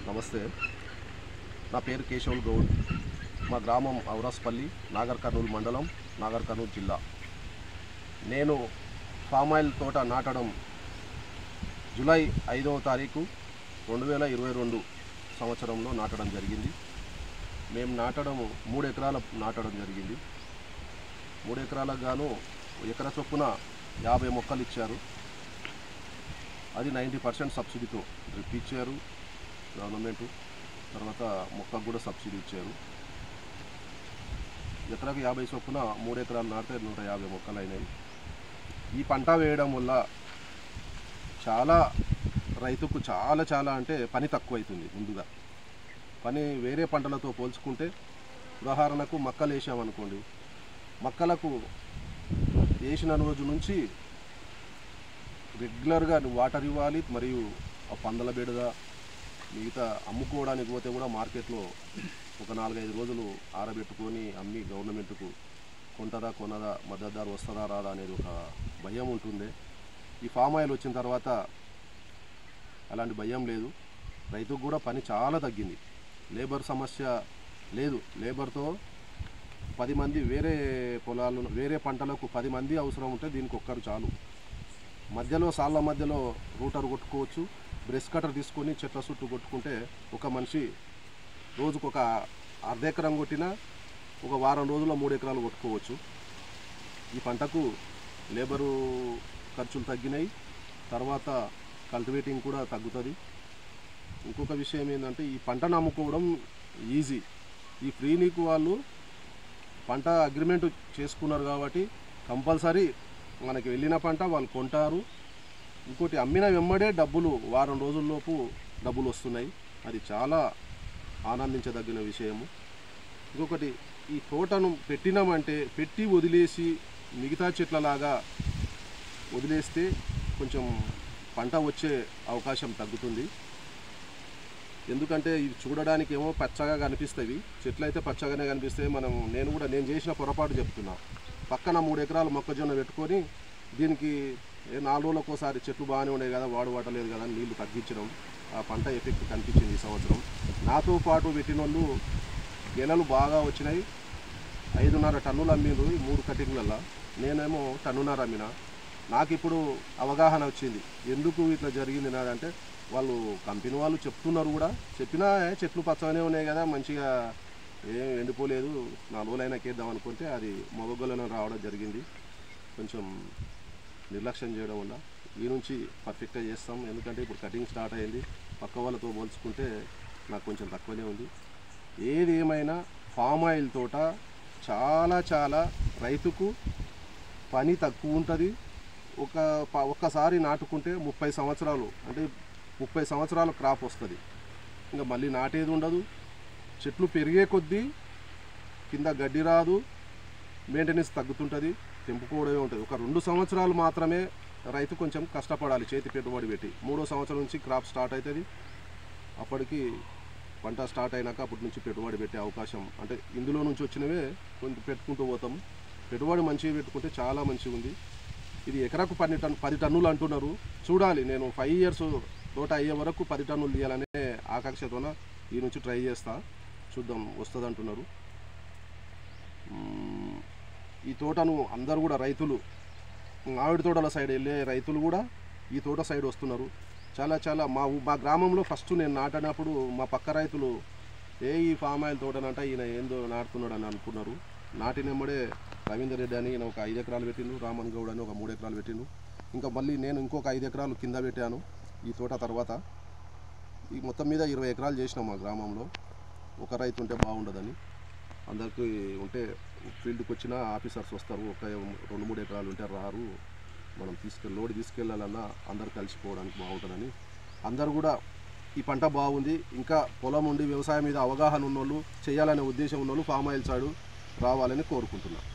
నమస్తే. నా పేరు కేశవుల్ గౌడ్. మా గ్రామం ఔరాస్పల్లి, నాగర్ కర్నూలు మండలం, నాగర్ కర్నూలు జిల్లా. నేను పామ్ ఆయిల్ తోట నాటడం జూలై 5వ తారీఖు 2022 సంవత్సరంలో నాటడం జరిగింది. మేము నాటడం 3 ఎకరాల నాటడం జరిగింది. 3 ఎకరాలకు గాను ఎకరా చొప్పున 50 మొక్కలు ఇచ్చారు. అది 90% సబ్సిడీతో డ్రిప్ ఇచ్చారు గవర్నమెంట్. తర్వాత మొక్కకు కూడా సబ్సిడీ ఇచ్చారు. ఎకరాకు 50 చొప్పున 3 ఎకరాలు నాటితే 150 మొక్కలు అయినాయి. ఈ పంట వేయడం వల్ల రైతుకు చాలా అంటే పని తక్కువ అవుతుంది. ముందుగా పని వేరే పంటలతో పోల్చుకుంటే, ఉదాహరణకు మక్కలు వేసామనుకోండి, మక్కలకు వేసిన రోజు నుంచి రెగ్యులర్గా వాటర్ ఇవ్వాలి. మరియు ఆ పందల బెడద మిగతా అమ్ముకోవడానికి పోతే కూడా మార్కెట్లో ఒక 4-5 రోజులు ఆరబెట్టుకొని అమ్మి గవర్నమెంట్కు కొంటదా కొనదా, మద్దతు ధర వస్తుందా రాదా అనేది ఒక భయం ఉంటుంది. ఈ ఫామ్ ఆయిల్ వచ్చిన తర్వాత అలాంటి భయం లేదు. రైతుకు కూడా పని చాలా తగ్గింది. లేబర్ సమస్య లేదు. లేబర్తో 10 మంది వేరే పొలాలు వేరే పంటలకు 10 మంది అవసరం ఉంటే దీనికి ఒక్కరు చాలు. మధ్యలో సాళ్ళ మధ్యలో రూటర్ కొట్టుకోవచ్చు. బ్రష్ కటర్ తీసుకొని చెట్ల చుట్టూ కొట్టుకుంటే ఒక మనిషి రోజుకు ఒక అర్ధ ఎకరం కొట్టినా ఒక వారం రోజుల్లో 3 ఎకరాలు కొట్టుకోవచ్చు. ఈ పంటకు లేబరు ఖర్చులు తగ్గినాయి. తర్వాత కల్టివేటింగ్ కూడా తగ్గుతుంది. ఇంకొక విషయం ఏంటంటే, ఈ పంటను అమ్ముకోవడం ఈజీ. ఈ ఫ్రీ నీకు వాళ్ళు పంట అగ్రిమెంట్ చేసుకున్నారు కాబట్టి కంపల్సరీ మనకి వెళ్ళిన పంట వాళ్ళు కొంటారు. ఇంకోటి అమ్మిన వెంబడే డబ్బులు వారం రోజుల్లోపు డబ్బులు వస్తున్నాయి. అది చాలా ఆనందించదగిన విషయము. ఇంకొకటి, ఈ తోటను పెట్టినామంటే పెట్టి వదిలేసి మిగతా చెట్లలాగా వదిలేస్తే కొంచెం పంట వచ్చే అవకాశం తగ్గుతుంది. ఎందుకంటే ఇవి చూడడానికి ఏమో పచ్చగా కనిపిస్తాయి. చెట్లు అయితే పచ్చగానే కనిపిస్తాయి. నేను చేసిన పొరపాటు చెప్తున్నా. పక్కన 3 ఎకరాలు మొక్కజొన్న పెట్టుకొని దీనికి 4 రోజులకు ఒకసారి చెట్లు బాగానే ఉన్నాయి కదా, వాడలేదు కదా అని నీళ్లు తగ్గించడం, ఆ పంట ఎఫెక్ట్ కనిపించింది ఈ సంవత్సరం. నాతో పాటు పెట్టిన వాళ్ళు గెలలు బాగా వచ్చినాయి. 5.5 టన్నులు అమ్మిండ్రు 3 కటింగ్లలో. నేనేమో 1.5 టన్నులు అమ్మిన. నాకు ఇప్పుడు అవగాహన వచ్చింది ఎందుకు ఇట్లా జరిగింది నాదంటే, వాళ్ళు కంపెనీ వాళ్ళు చెప్తున్నారు కూడా, చెప్పినా చెట్లు పచ్చగానే ఉన్నాయి కదా, మంచిగా ఏం ఎండిపోలేదు, 4 రోజులైనా కేద్దాం అనుకుంటే అది మొగగొలను రావడం జరిగింది. కొంచెం నిర్లక్ష్యం చేయడం వల్ల ఈ నుంచి పర్ఫెక్ట్గా చేస్తాం. ఎందుకంటే ఇప్పుడు కటింగ్ స్టార్ట్ అయింది. పక్క వాళ్ళతో పోల్చుకుంటే నాకు కొంచెం తక్కువనే ఉంది. ఏది ఏమైనా ఫామ్ ఆయిల్ తోట చాలా రైతుకు పని తక్కువ ఉంటుంది. ఒక్కసారి నాటుకుంటే 30 సంవత్సరాలు, అంటే 30 సంవత్సరాల క్రాప్ వస్తుంది. ఇంకా మళ్ళీ నాటేది ఉండదు. చెట్లు పెరిగే కొద్దీ కింద గడ్డి రాదు, మెయింటెనెన్స్ తగ్గుతుంటుంది, తెంపుకోవడమే ఉంటుంది. ఒక 2 సంవత్సరాలు మాత్రమే రైతు కొంచెం కష్టపడాలి, చేతి పెట్టుబడి పెట్టి. 3వ సంవత్సరం నుంచి క్రాప్ స్టార్ట్ అవుతుంది. అప్పటికి పంట స్టార్ట్ అయినాక అప్పటి నుంచి పెట్టుబడి పెట్టే అవకాశం, అంటే ఇందులో నుంచి వచ్చినవే కొంచెం పెట్టుకుంటూ పోతాం. పెట్టుబడి మంచిగా పెట్టుకుంటే చాలా మంచిగా ఉంది. ఇది ఎకరాకు 10 టన్నులు అంటున్నారు. చూడాలి, నేను 5 ఇయర్స్ తోట అయ్యే వరకు 10 టన్నులు తీయాలనే ఆకాంక్షతోన ఈ నుంచి ట్రై చేస్తా. చూద్దాం, వస్తుంది అంటున్నారు. ఈ తోటను అందరూ కూడా రైతులు, మామిడి తోటల సైడ్ వెళ్ళే రైతులు కూడా ఈ తోట సైడ్ వస్తున్నారు. చాలా మా గ్రామంలో ఫస్ట్ నేను నాటినప్పుడు మా పక్క రైతులు ఈ ఫామ్ ఆయిల్ తోటనంట ఈయన ఏందో నాటుతున్నాడు అని అనుకున్నారు. నాటినమ్మడే రవీందర్ రెడ్డి అని ఈయన ఒక 5 ఎకరాలు పెట్టిండు, రామన్ గౌడ్ అని ఒక 3 ఎకరాలు పెట్టిండు. ఇంకా మళ్ళీ నేను ఇంకొక 5 ఎకరాలు కింద పెట్టాను ఈ తోట తర్వాత. ఈ మొత్తం మీద 20 ఎకరాలు చేసినాం మా గ్రామంలో. ఒక రైతు ఉంటే బాగుండదని, అందరికీ ఉంటే ఫీల్డ్కి వచ్చిన ఆఫీసర్స్ వస్తారు. ఒక 2-3 ఎకరాలు ఉంటే రారు. మనం లోడ్ తీసుకెళ్ళాలన్నా అందరు కలిసిపోవడానికి బాగుంటుందని అందరు కూడా ఈ పంట బాగుంది, ఇంకా పొలం ఉండి వ్యవసాయం మీద అవగాహన ఉన్నోళ్ళు, చేయాలనే ఉద్దేశం ఉన్నోళ్ళు ఫామ్ ఆయిల్ సైడ్ రావాలని కోరుకుంటున్నాను.